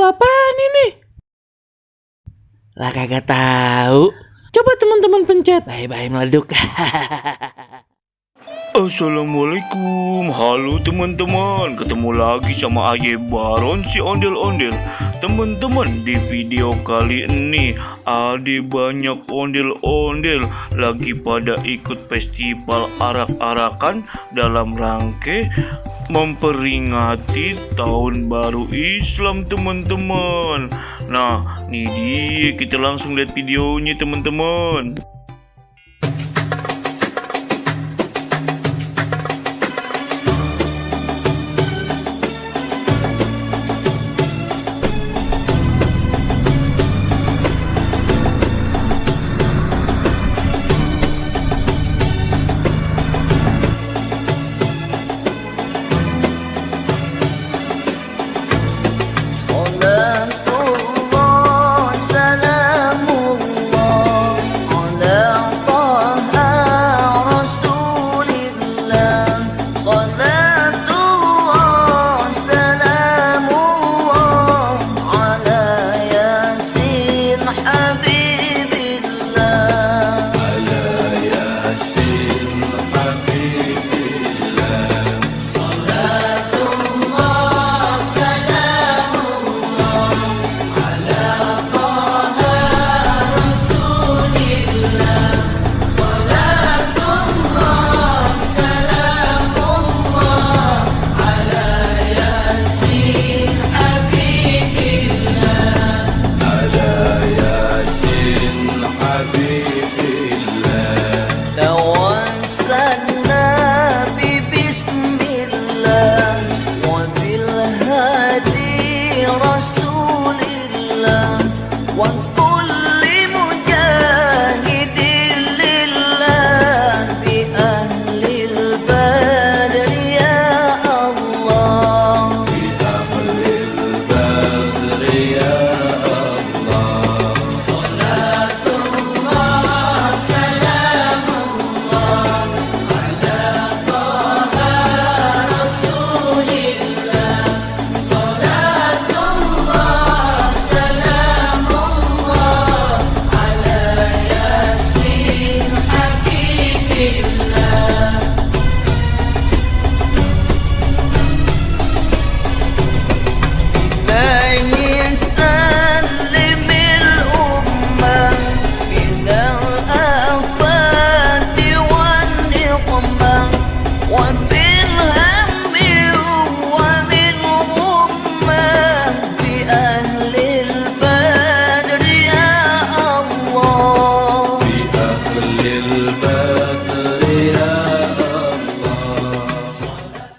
apaan ini? Lah kagak tahu. Coba teman-teman pencet. Bye-bye meleduk. Assalamualaikum, halo teman-teman. Ketemu lagi sama Aye Baron si ondel-ondel. Teman-teman, di video kali ini ada banyak ondel-ondel lagi pada ikut festival arak-arakan dalam rangka memperingati tahun baru Islam, teman-teman. Nah, ini dia, kita langsung lihat videonya, teman-teman.